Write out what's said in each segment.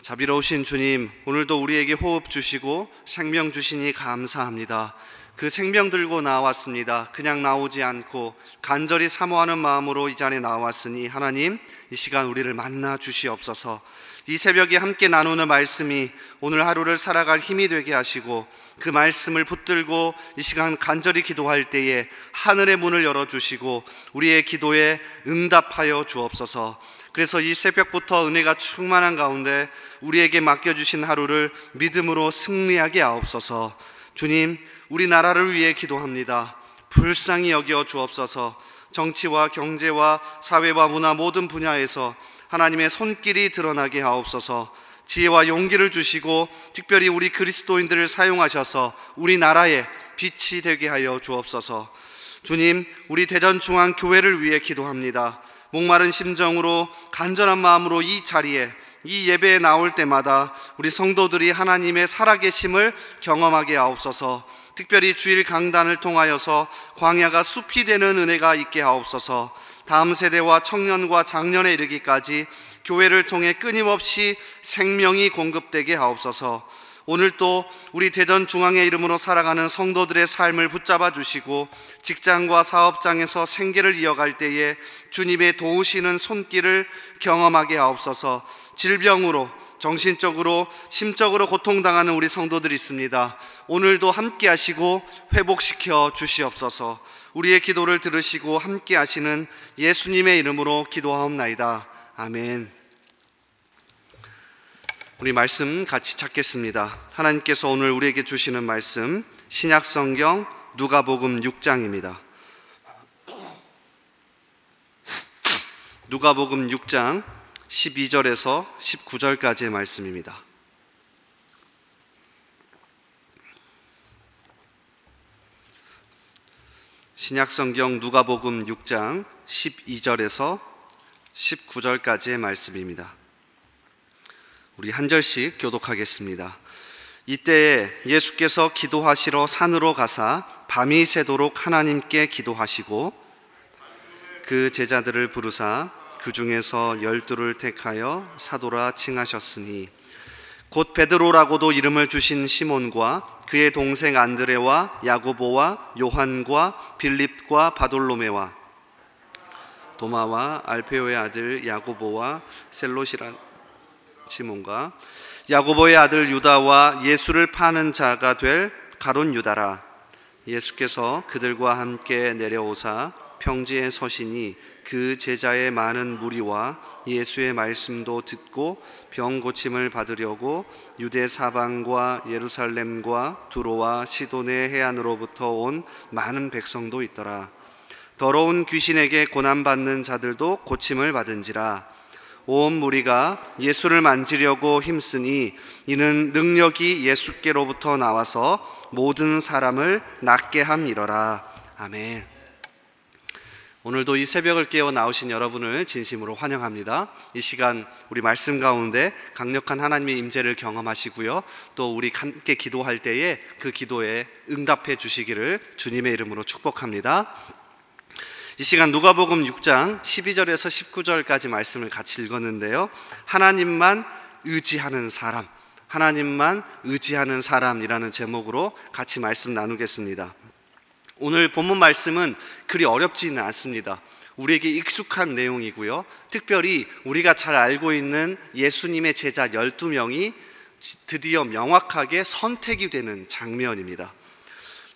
자비로우신 주님, 오늘도 우리에게 호흡 주시고 생명 주시니 감사합니다. 그 생명 들고 나왔습니다. 그냥 나오지 않고 간절히 사모하는 마음으로 이 자리에 나왔으니 하나님, 이 시간 우리를 만나 주시옵소서. 이 새벽에 함께 나누는 말씀이 오늘 하루를 살아갈 힘이 되게 하시고, 그 말씀을 붙들고 이 시간 간절히 기도할 때에 하늘의 문을 열어주시고 우리의 기도에 응답하여 주옵소서. 그래서 이 새벽부터 은혜가 충만한 가운데 우리에게 맡겨주신 하루를 믿음으로 승리하게 하옵소서. 주님, 우리나라를 위해 기도합니다. 불쌍히 여겨 주옵소서. 정치와 경제와 사회와 문화 모든 분야에서 하나님의 손길이 드러나게 하옵소서. 지혜와 용기를 주시고 특별히 우리 그리스도인들을 사용하셔서 우리나라에 빛이 되게 하여 주옵소서. 주님, 우리 대전중앙교회를 위해 기도합니다. 목마른 심정으로 간절한 마음으로 이 자리에, 이 예배에 나올 때마다 우리 성도들이 하나님의 살아계심을 경험하게 하옵소서. 특별히 주일 강단을 통하여서 광야가 숲이 되는 은혜가 있게 하옵소서. 다음 세대와 청년과 장년에 이르기까지 교회를 통해 끊임없이 생명이 공급되게 하옵소서. 오늘 또 우리 대전중앙의 이름으로 살아가는 성도들의 삶을 붙잡아 주시고 직장과 사업장에서 생계를 이어갈 때에 주님의 도우시는 손길을 경험하게 하옵소서. 질병으로, 정신적으로, 심적으로 고통당하는 우리 성도들이 있습니다. 오늘도 함께 하시고 회복시켜 주시옵소서. 우리의 기도를 들으시고 함께 하시는 예수님의 이름으로 기도하옵나이다. 아멘. 우리 말씀 같이 찾겠습니다. 하나님께서 오늘 우리에게 주시는 말씀, 신약성경 누가복음 6장입니다. 누가복음 6장 12절에서 19절까지의 말씀입니다. 신약성경 누가복음 6장 12절에서 19절까지의 말씀입니다. 우리 한 절씩 교독하겠습니다. 이때에 예수께서 기도하시러 산으로 가사 밤이 새도록 하나님께 기도하시고 그 제자들을 부르사 그 중에서 12를 택하여 사도라 칭하셨으니 곧 베드로라고도 이름을 주신 시몬과 그의 동생 안드레와 야고보와 요한과 빌립과 바돌로메와 도마와 알페오의 아들 야고보와 셀롯이란 시몬과 야고보의 아들 유다와 예수를 파는 자가 될 가룟 유다라. 예수께서 그들과 함께 내려오사 평지에 서시니 그 제자의 많은 무리와 예수의 말씀도 듣고 병 고침을 받으려고 유대 사방과 예루살렘과 두로와 시돈의 해안으로부터 온 많은 백성도 있더라. 더러운 귀신에게 고난받는 자들도 고침을 받은지라. 온 무리가 예수를 만지려고 힘쓰니 이는 능력이 예수께로부터 나와서 모든 사람을 낫게 함이러라. 아멘. 오늘도 이 새벽을 깨워 나오신 여러분을 진심으로 환영합니다. 이 시간 우리 말씀 가운데 강력한 하나님의 임재를 경험하시고요, 또 우리 함께 기도할 때에 그 기도에 응답해 주시기를 주님의 이름으로 축복합니다. 이 시간 누가복음 6장 12절에서 19절까지 말씀을 같이 읽었는데요, 하나님만 의지하는 사람, 하나님만 의지하는 사람이라는 제목으로 같이 말씀 나누겠습니다. 오늘 본문 말씀은 그리 어렵지는 않습니다. 우리에게 익숙한 내용이고요, 특별히 우리가 잘 알고 있는 예수님의 제자 12명이 드디어 명확하게 선택이 되는 장면입니다.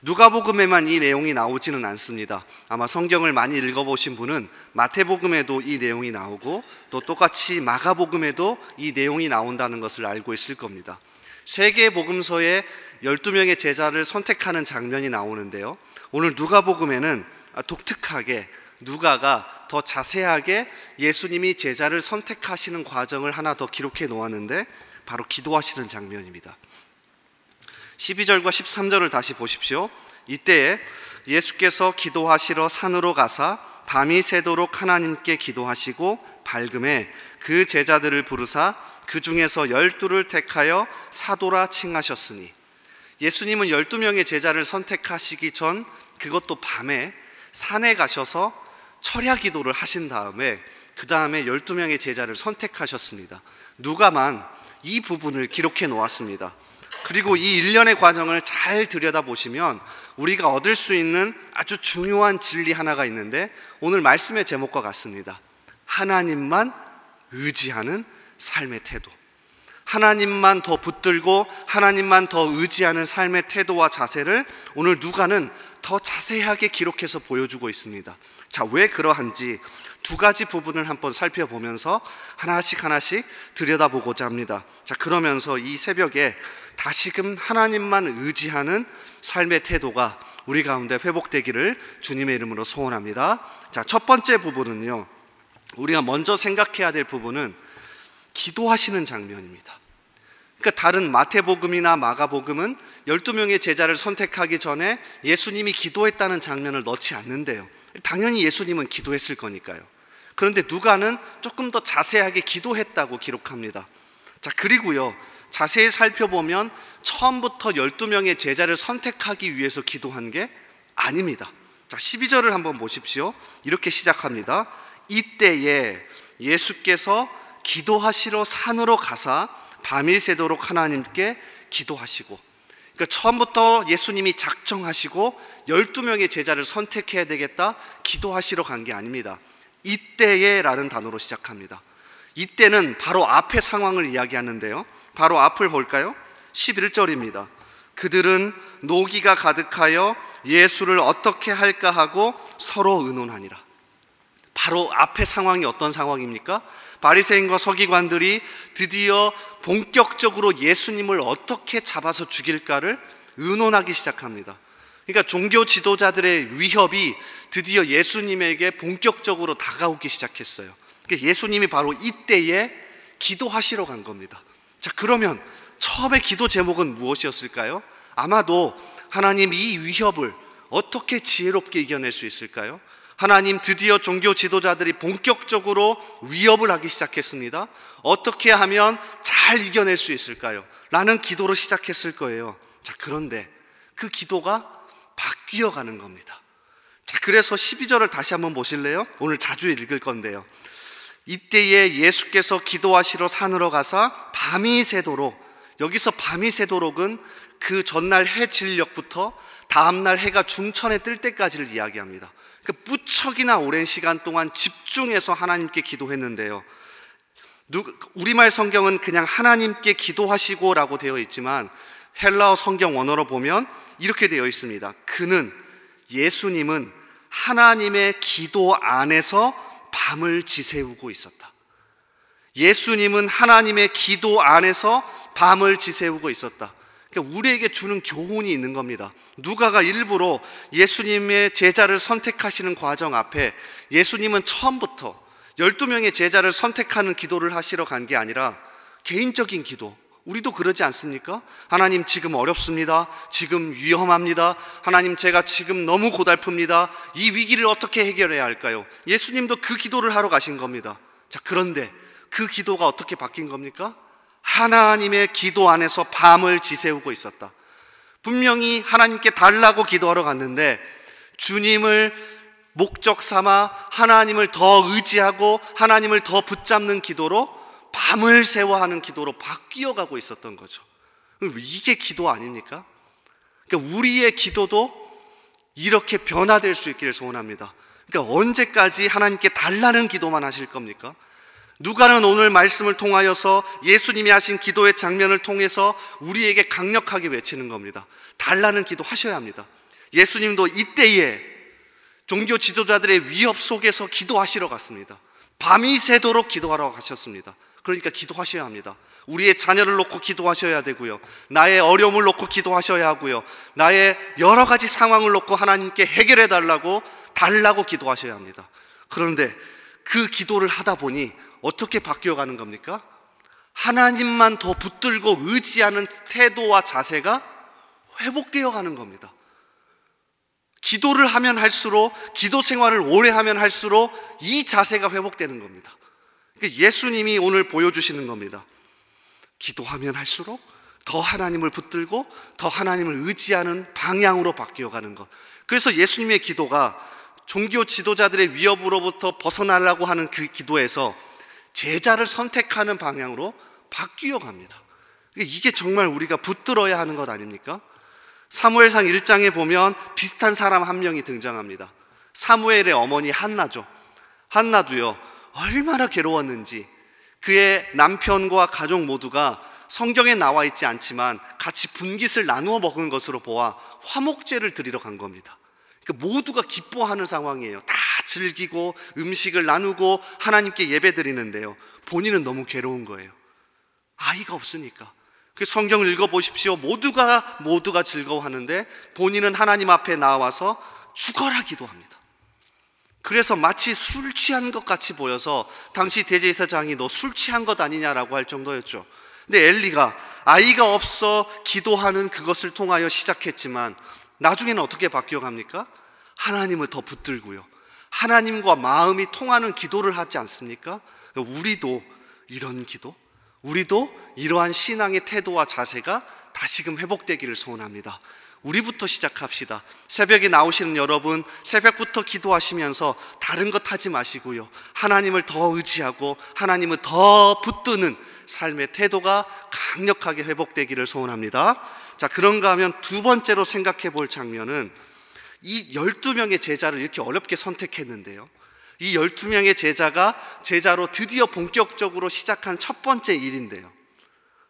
누가복음에만 이 내용이 나오지는 않습니다. 아마 성경을 많이 읽어보신 분은 마태복음에도 이 내용이 나오고 또 똑같이 마가복음에도 이 내용이 나온다는 것을 알고 있을 겁니다. 세 개의 복음서에 12명의 제자를 선택하는 장면이 나오는데요, 오늘 누가복음에는 독특하게 누가가 더 자세하게 예수님이 제자를 선택하시는 과정을 하나 더 기록해 놓았는데, 바로 기도하시는 장면입니다. 12절과 13절을 다시 보십시오. 이때에 예수께서 기도하시러 산으로 가사 밤이 새도록 하나님께 기도하시고 밝음에 그 제자들을 부르사 그 중에서 12를 택하여 사도라 칭하셨으니, 예수님은 12명의 제자를 선택하시기 전 그것도 밤에 산에 가셔서 철야 기도를 하신 다음에 그 다음에 12명의 제자를 선택하셨습니다. 누가만 이 부분을 기록해 놓았습니다. 그리고 이 일련의 과정을 잘 들여다보시면 우리가 얻을 수 있는 아주 중요한 진리 하나가 있는데 오늘 말씀의 제목과 같습니다. 하나님만 의지하는 삶의 태도. 하나님만 더 붙들고 하나님만 더 의지하는 삶의 태도와 자세를 오늘 누가는 더 자세하게 기록해서 보여주고 있습니다. 자, 왜 그러한지 두 가지 부분을 한번 살펴보면서 하나씩 들여다보고자 합니다. 자, 그러면서 이 새벽에 다시금 하나님만 의지하는 삶의 태도가 우리 가운데 회복되기를 주님의 이름으로 소원합니다. 자, 첫 번째 부분은요, 우리가 먼저 생각해야 될 부분은 기도하시는 장면입니다. 그러니까 다른 마태복음이나 마가복음은 12명의 제자를 선택하기 전에 예수님이 기도했다는 장면을 넣지 않는데요. 당연히 예수님은 기도했을 거니까요. 그런데 누가는 조금 더 자세하게 기도했다고 기록합니다. 자, 그리고요, 자세히 살펴보면 처음부터 12명의 제자를 선택하기 위해서 기도한 게 아닙니다. 자, 12절을 한번 보십시오. 이렇게 시작합니다. 이때에 예수께서 기도하시러 산으로 가사 밤이 새도록 하나님께 기도하시고, 그러니까 처음부터 예수님이 작정하시고 12명의 제자를 선택해야 되겠다 기도하시러 간 게 아닙니다. 이때에 라는 단어로 시작합니다. 이때는 바로 앞의 상황을 이야기하는데요, 바로 앞을 볼까요? 11절입니다. 그들은 노기가 가득하여 예수를 어떻게 할까 하고 서로 의논하니라. 바로 앞의 상황이 어떤 상황입니까? 바리새인과 서기관들이 드디어 본격적으로 예수님을 어떻게 잡아서 죽일까를 의논하기 시작합니다. 그러니까 종교 지도자들의 위협이 드디어 예수님에게 본격적으로 다가오기 시작했어요. 그러니까 예수님이 바로 이때에 기도하시러 간 겁니다. 자, 그러면 처음에 기도 제목은 무엇이었을까요? 아마도 하나님, 이 위협을 어떻게 지혜롭게 이겨낼 수 있을까요? 하나님, 드디어 종교 지도자들이 본격적으로 위협을 하기 시작했습니다. 어떻게 하면 잘 이겨낼 수 있을까요? 라는 기도로 시작했을 거예요. 자, 그런데 그 기도가 바뀌어 가는 겁니다. 자, 그래서 12절을 다시 한번 보실래요? 오늘 자주 읽을 건데요. 이때에 예수께서 기도하시러 산으로 가사 밤이 새도록, 여기서 밤이 새도록은 그 전날 해 진력부터 다음날 해가 중천에 뜰 때까지를 이야기합니다. 그러니까 무척이나 오랜 시간 동안 집중해서 하나님께 기도했는데요, 우리말 성경은 그냥 하나님께 기도하시고 라고 되어 있지만 헬라어 성경 원어로 보면 이렇게 되어 있습니다. 예수님은 하나님의 기도 안에서 밤을 지새우고 있었다. 예수님은 하나님의 기도 안에서 밤을 지새우고 있었다. 그러니까 우리에게 주는 교훈이 있는 겁니다. 누가가 일부러 예수님의 제자를 선택하시는 과정 앞에 예수님은 처음부터 12명의 제자를 선택하는 기도를 하시러 간 게 아니라 개인적인 기도, 우리도 그러지 않습니까? 하나님, 지금 어렵습니다. 지금 위험합니다. 하나님, 제가 지금 너무 고달픕니다. 이 위기를 어떻게 해결해야 할까요? 예수님도 그 기도를 하러 가신 겁니다. 자, 그런데 그 기도가 어떻게 바뀐 겁니까? 하나님의 기도 안에서 밤을 지새우고 있었다. 분명히 하나님께 달라고 기도하러 갔는데 주님을 목적 삼아 하나님을 더 의지하고 하나님을 더 붙잡는 기도로, 밤을 새워하는 기도로 바뀌어 가고 있었던 거죠. 이게 기도 아닙니까? 그러니까 우리의 기도도 이렇게 변화될 수 있기를 소원합니다. 그러니까 언제까지 하나님께 달라는 기도만 하실 겁니까? 누가는 오늘 말씀을 통하여서 예수님이 하신 기도의 장면을 통해서 우리에게 강력하게 외치는 겁니다. 달라는 기도 하셔야 합니다. 예수님도 이때에 종교 지도자들의 위협 속에서 기도하시러 갔습니다. 밤이 새도록 기도하러 가셨습니다. 그러니까 기도하셔야 합니다. 우리의 자녀를 놓고 기도하셔야 되고요, 나의 어려움을 놓고 기도하셔야 하고요, 나의 여러 가지 상황을 놓고 하나님께 해결해 달라고 기도하셔야 합니다. 그런데 그 기도를 하다 보니 어떻게 바뀌어 가는 겁니까? 하나님만 더 붙들고 의지하는 태도와 자세가 회복되어 가는 겁니다. 기도를 하면 할수록, 기도 생활을 오래 하면 할수록 이 자세가 회복되는 겁니다. 그러니까 예수님이 오늘 보여주시는 겁니다. 기도하면 할수록 더 하나님을 붙들고 더 하나님을 의지하는 방향으로 바뀌어 가는 것. 그래서 예수님의 기도가 종교 지도자들의 위협으로부터 벗어나려고 하는 그 기도에서 제자를 선택하는 방향으로 바뀌어 갑니다. 이게 정말 우리가 붙들어야 하는 것 아닙니까? 사무엘상 1장에 보면 비슷한 사람 한 명이 등장합니다. 사무엘의 어머니 한나죠. 한나도요, 얼마나 괴로웠는지 그의 남편과 가족 모두가 성경에 나와 있지 않지만 같이 분깃을 나누어 먹은 것으로 보아 화목제를 드리러 간 겁니다. 그러니까 모두가 기뻐하는 상황이에요. 다 즐기고 음식을 나누고 하나님께 예배드리는데요, 본인은 너무 괴로운 거예요. 아이가 없으니까. 그 성경을 읽어보십시오. 모두가 즐거워하는데 본인은 하나님 앞에 나와서 죽어라 기도합니다. 그래서 마치 술 취한 것 같이 보여서 당시 대제사장이 너 술 취한 것 아니냐라고 할 정도였죠. 근데 엘리가 아이가 없어 기도하는 그것을 통하여 시작했지만 나중에는 어떻게 바뀌어갑니까? 하나님을 더 붙들고요, 하나님과 마음이 통하는 기도를 하지 않습니까? 우리도 이런 기도, 우리도 이러한 신앙의 태도와 자세가 다시금 회복되기를 소원합니다. 우리부터 시작합시다. 새벽에 나오시는 여러분, 새벽부터 기도하시면서 다른 것 하지 마시고요, 하나님을 더 의지하고 하나님을 더 붙드는 삶의 태도가 강력하게 회복되기를 소원합니다. 자, 그런가 하면 두 번째로 생각해 볼 장면은 이 12명의 제자를 이렇게 어렵게 선택했는데요, 이 12명의 제자가 제자로 드디어 본격적으로 시작한 첫 번째 일인데요,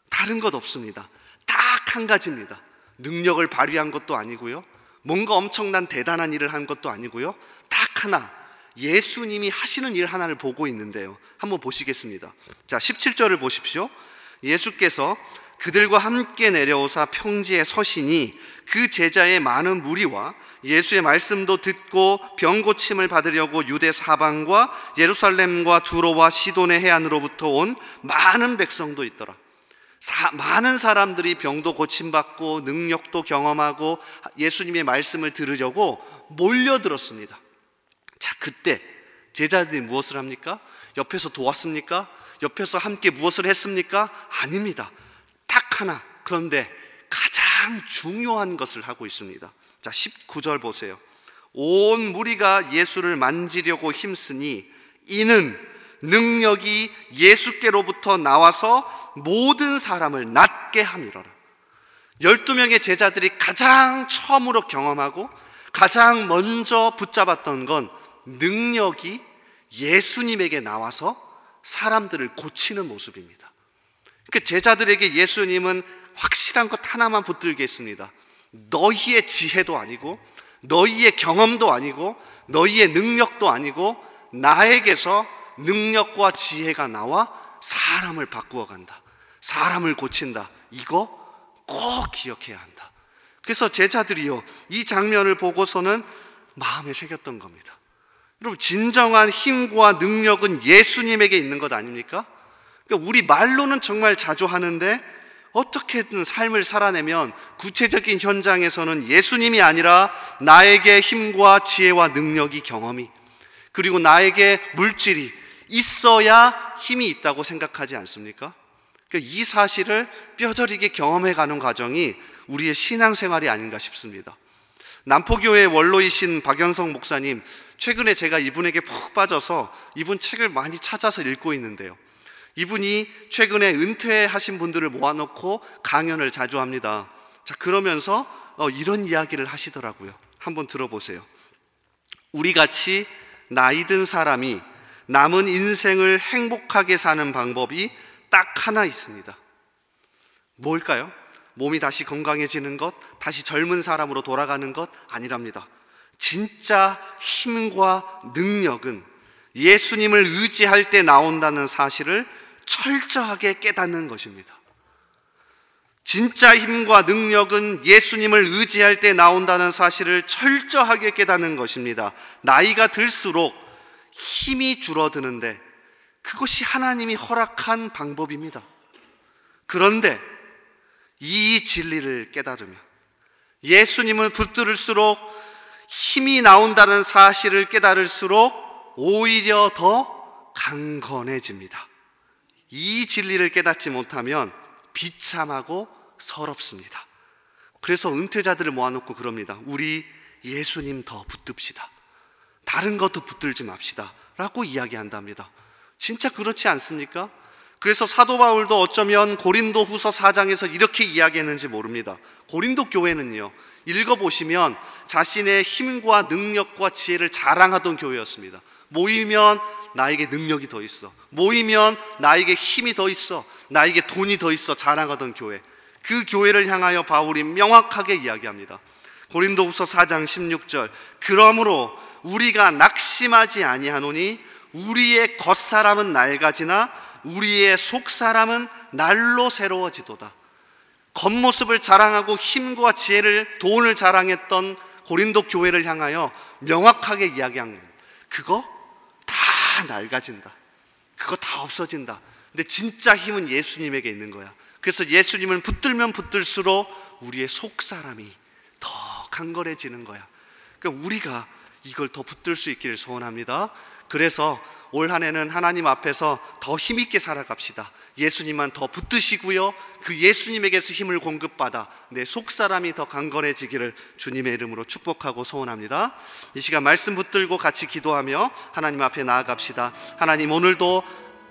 다른 것 없습니다. 딱 한 가지입니다. 능력을 발휘한 것도 아니고요, 뭔가 엄청난 대단한 일을 한 것도 아니고요, 딱 하나, 예수님이 하시는 일 하나를 보고 있는데요, 한번 보시겠습니다. 자, 17절을 보십시오. 예수께서 그들과 함께 내려오사 평지에 서시니 그 제자의 많은 무리와 예수의 말씀도 듣고 병 고침을 받으려고 유대 사방과 예루살렘과 두로와 시돈의 해안으로부터 온 많은 백성도 있더라. 많은 사람들이 병도 고침받고 능력도 경험하고 예수님의 말씀을 들으려고 몰려들었습니다. 자, 그때 제자들이 무엇을 합니까? 옆에서 도왔습니까? 옆에서 함께 무엇을 했습니까? 아닙니다. 딱 하나, 그런데 가장 중요한 것을 하고 있습니다. 자, 19절 보세요. 온 무리가 예수를 만지려고 힘쓰니 이는 능력이 예수께로부터 나와서 모든 사람을 낫게 함이로라. 12명의 제자들이 가장 처음으로 경험하고 가장 먼저 붙잡았던 건 능력이 예수님에게 나와서 사람들을 고치는 모습입니다. 그 제자들에게 예수님은 확실한 것 하나만 붙들겠습니다. 너희의 지혜도 아니고 너희의 경험도 아니고 너희의 능력도 아니고 나에게서 능력과 지혜가 나와 사람을 바꾸어 간다, 사람을 고친다. 이거 꼭 기억해야 한다. 그래서 제자들이요, 이 장면을 보고서는 마음에 새겼던 겁니다. 여러분, 진정한 힘과 능력은 예수님에게 있는 것 아닙니까? 그러니까 우리 말로는 정말 자주 하는데 어떻게든 삶을 살아내면 구체적인 현장에서는 예수님이 아니라 나에게 힘과 지혜와 능력이, 경험이, 그리고 나에게 물질이 있어야 힘이 있다고 생각하지 않습니까? 그러니까 이 사실을 뼈저리게 경험해가는 과정이 우리의 신앙생활이 아닌가 싶습니다. 남포교회 원로이신 박연성 목사님, 최근에 제가 이분에게 푹 빠져서 이분 책을 많이 찾아서 읽고 있는데요, 이분이 최근에 은퇴하신 분들을 모아놓고 강연을 자주 합니다. 자, 그러면서 이런 이야기를 하시더라고요. 한번 들어보세요. 우리같이 나이 든 사람이 남은 인생을 행복하게 사는 방법이 딱 하나 있습니다. 뭘까요? 몸이 다시 건강해지는 것, 다시 젊은 사람으로 돌아가는 것 아니랍니다. 진짜 힘과 능력은 예수님을 의지할 때 나온다는 사실을 철저하게 깨닫는 것입니다. 진짜 힘과 능력은 예수님을 의지할 때 나온다는 사실을 철저하게 깨닫는 것입니다. 나이가 들수록 힘이 줄어드는데 그것이 하나님이 허락한 방법입니다. 그런데 이 진리를 깨달으면, 예수님을 붙들을수록 힘이 나온다는 사실을 깨달을수록 오히려 더 강건해집니다. 이 진리를 깨닫지 못하면 비참하고 서럽습니다. 그래서 은퇴자들을 모아놓고 그럽니다. 우리 예수님 더 붙듭시다. 다른 것도 붙들지 맙시다 라고 이야기한답니다. 진짜 그렇지 않습니까? 그래서 사도 바울도 어쩌면 고린도 후서 4장에서 이렇게 이야기했는지 모릅니다. 고린도 교회는요, 읽어보시면 자신의 힘과 능력과 지혜를 자랑하던 교회였습니다. 모이면 나에게 능력이 더 있어, 모이면 나에게 힘이 더 있어, 나에게 돈이 더 있어 자랑하던 교회. 그 교회를 향하여 바울이 명확하게 이야기합니다. 고린도후서 4장 16절, 그러므로 우리가 낙심하지 아니하노니 우리의 겉사람은 낡아지나 우리의 속사람은 날로 새로워지도다. 겉모습을 자랑하고 힘과 지혜를, 돈을 자랑했던 고린도 교회를 향하여 명확하게 이야기한 겁니다. 그거 다 낡아진다, 그거 다 없어진다. 근데 진짜 힘은 예수님에게 있는 거야. 그래서 예수님을 붙들면 붙들수록 우리의 속사람이 더 강건해지는 거야. 그러니까 우리가 이걸 더 붙들 수 있기를 소원합니다. 그래서 올 한 해는 하나님 앞에서 더 힘있게 살아갑시다. 예수님만 더 붙드시고요, 그 예수님에게서 힘을 공급받아 내 속사람이 더 강건해지기를 주님의 이름으로 축복하고 소원합니다. 이 시간 말씀 붙들고 같이 기도하며 하나님 앞에 나아갑시다. 하나님, 오늘도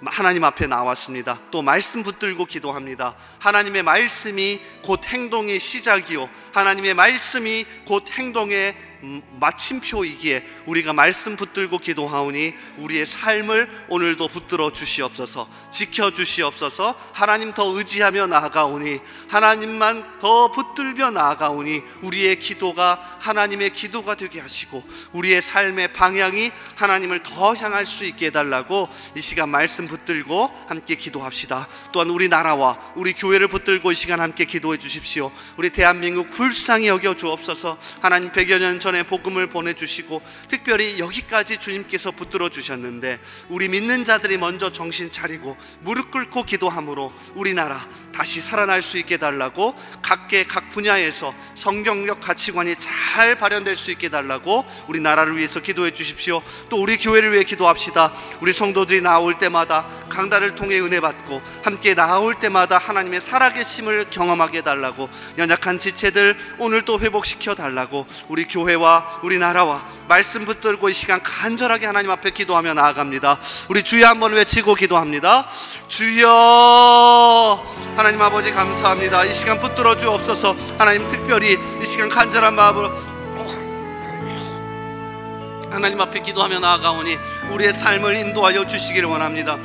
하나님 앞에 나왔습니다. 또 말씀 붙들고 기도합니다. 하나님의 말씀이 곧 행동의 시작이요, 하나님의 말씀이 곧 행동의 마침표이기에 우리가 말씀 붙들고 기도하오니 우리의 삶을 오늘도 붙들어 주시옵소서, 지켜 주시옵소서. 하나님 더 의지하며 나아가오니, 하나님만 더 붙들며 나아가오니 우리의 기도가 하나님의 기도가 되게 하시고 우리의 삶의 방향이 하나님을 더 향할 수 있게 해달라고 이 시간 말씀 붙들고 함께 기도합시다. 또한 우리 나라와 우리 교회를 붙들고 이 시간 함께 기도해 주십시오. 우리 대한민국 불쌍히 여겨 주옵소서. 하나님 100여 년 전에 복음을 보내주시고 특별히 여기까지 주님께서 붙들어 주셨는데 우리 믿는 자들이 먼저 정신 차리고 무릎 꿇고 기도함으로 우리나라 다시 살아날 수 있게 달라고, 각계 각 분야에서 성경적 가치관이 잘 발현될 수 있게 달라고 우리나라를 위해서 기도해 주십시오. 또 우리 교회를 위해 기도합시다. 우리 성도들이 나올 때마다 강단을 통해 은혜 받고 함께 나올 때마다 하나님의 살아계심을 경험하게 해달라고, 연약한 지체들 오늘 또 회복시켜 달라고 우리 교회와 우리나라와 말씀 붙들고 이 시간 간절하게 하나님 앞에 기도하며 나아갑니다. 우리 주여 한번 외치고 기도합니다. 주여. 하나님 아버지 감사합니다. 이 시간 붙들어 주옵소서. 하나님 특별히 이 시간 간절한 마음으로 하나님 앞에 기도하며 나아가오니 우리의 삶을 인도하여 주시기를 원합니다.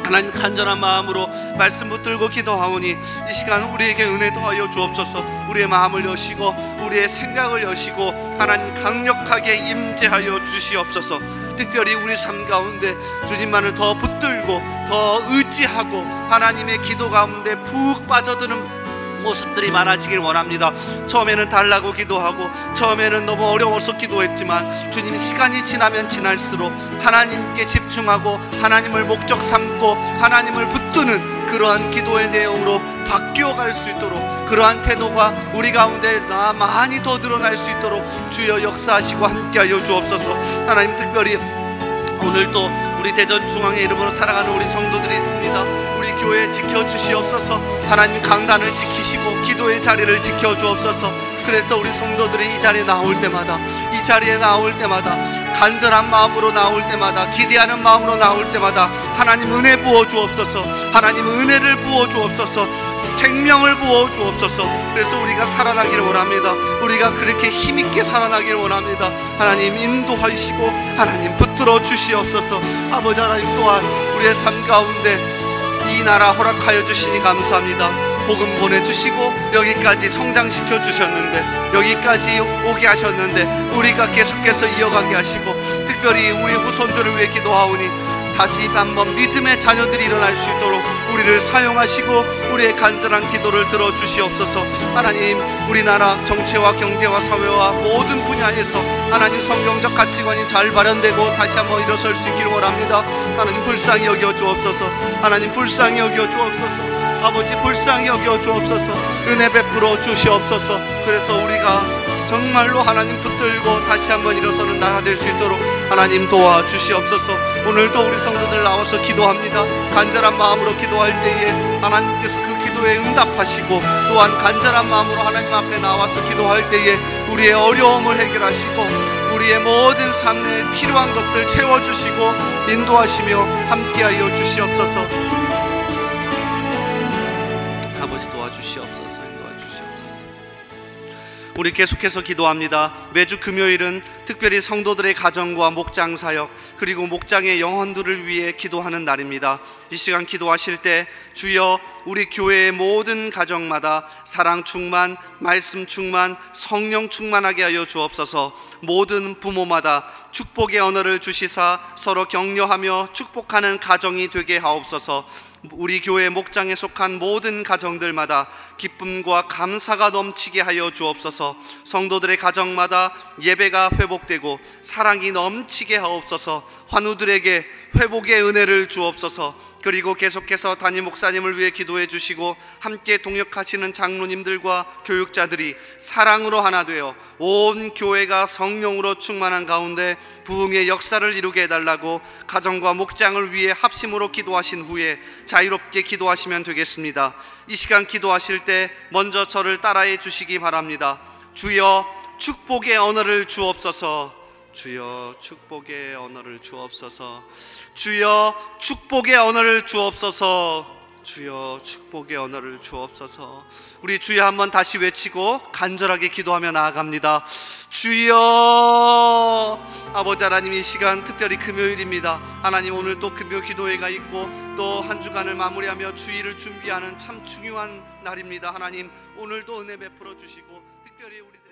하나님 간절한 마음으로 말씀 붙들고 기도하오니 이 시간 우리에게 은혜 더하여 주옵소서. 우리의 마음을 여시고 우리의 생각을 여시고 하나님 강력하게 임재하여 주시옵소서. 특별히 우리 삶 가운데 주님만을 더 붙들고 더 의지하고 하나님의 기도 가운데 푹 빠져드는 모습들이 많아지길 원합니다. 처음에는 달라고 기도하고 처음에는 너무 어려워서 기도했지만 주님, 시간이 지나면 지날수록 하나님께 집중하고 하나님을 목적 삼고 하나님을 붙드는 그러한 기도의 내용으로 바뀌어갈 수 있도록, 그러한 태도가 우리 가운데 많이 더 늘어날 수 있도록 주여 역사하시고 함께하여 주옵소서. 하나님 특별히 오늘도 우리 대전 중앙의 이름으로 살아가는 우리 성도들이 있습니다. 우리 교회 지켜주시옵소서. 하나님 강단을 지키시고 기도의 자리를 지켜주옵소서. 그래서 우리 성도들이 이 자리에 나올 때마다, 이 자리에 나올 때마다 간절한 마음으로 나올 때마다, 기대하는 마음으로 나올 때마다 하나님 은혜 부어 주옵소서. 하나님 은혜를 부어 주옵소서. 생명을 부어 주옵소서. 그래서 우리가 살아나기를 원합니다. 우리가 그렇게 힘있게 살아나기를 원합니다. 하나님 인도하시고 하나님 붙들어 주시옵소서. 아버지 하나님 또한 우리의 삶 가운데 이 나라 허락하여 주시니 감사합니다. 복음 보내주시고 여기까지 성장시켜 주셨는데, 여기까지 오게 하셨는데 우리가 계속해서 이어가게 하시고, 특별히 우리 후손들을 위해 기도하오니 다시 한번 믿음의 자녀들이 일어날 수 있도록 우리를 사용하시고 우리의 간절한 기도를 들어주시옵소서. 하나님, 우리나라 정치와 경제와 사회와 모든 분야에서 하나님 성경적 가치관이 잘 발현되고 다시 한번 일어설 수 있기를 원합니다. 하나님 불쌍히 여겨 주옵소서. 하나님 불쌍히 여겨 주옵소서. 아버지 불쌍히 여겨 주옵소서. 은혜 베풀어 주시옵소서. 그래서 우리가 정말로 하나님 붙들고 다시 한번 일어서는 나라 될 수 있도록 하나님 도와주시옵소서. 오늘도 우리 성도들 나와서 기도합니다. 간절한 마음으로 기도할 때에 하나님께서 그 기도에 응답하시고, 또한 간절한 마음으로 하나님 앞에 나와서 기도할 때에 우리의 어려움을 해결하시고 우리의 모든 삶에 필요한 것들 채워주시고 인도하시며 함께하여 주시옵소서. 인도하 주시옵소서. 인도하 주시옵소서. 우리 계속해서 기도합니다. 매주 금요일은 특별히 성도들의 가정과 목장 사역 그리고 목장의 영혼들을 위해 기도하는 날입니다. 이 시간 기도하실 때 주여 우리 교회의 모든 가정마다 사랑 충만, 말씀 충만, 성령 충만하게 하여 주옵소서. 모든 부모마다 축복의 언어를 주시사 서로 격려하며 축복하는 가정이 되게 하옵소서. 우리 교회 목장에 속한 모든 가정들마다 기쁨과 감사가 넘치게 하여 주옵소서. 성도들의 가정마다 예배가 회복되고 사랑이 넘치게 하옵소서. 환우들에게 회복의 은혜를 주옵소서. 그리고 계속해서 담임 목사님을 위해 기도해 주시고 함께 동역하시는 장로님들과 교육자들이 사랑으로 하나 되어 온 교회가 성령으로 충만한 가운데 부흥의 역사를 이루게 해달라고 가정과 목장을 위해 합심으로 기도하신 후에 자유롭게 기도하시면 되겠습니다. 이 시간 기도하실 때 먼저 저를 따라해 주시기 바랍니다. 주여 축복의 언어를 주옵소서. 주여 축복의 언어를 주옵소서. 주여 축복의 언어를 주옵소서. 주여 축복의 언어를 주옵소서. 우리 주여 한번 다시 외치고 간절하게 기도하며 나아갑니다. 주여. 아버지 하나님, 이 시간 특별히 금요일입니다. 하나님, 오늘 또 금요 기도회가 있고 또 한 주간을 마무리하며 주일을 준비하는 참 중요한 날입니다. 하나님, 오늘도 은혜 베풀어 주시고 특별히 우리들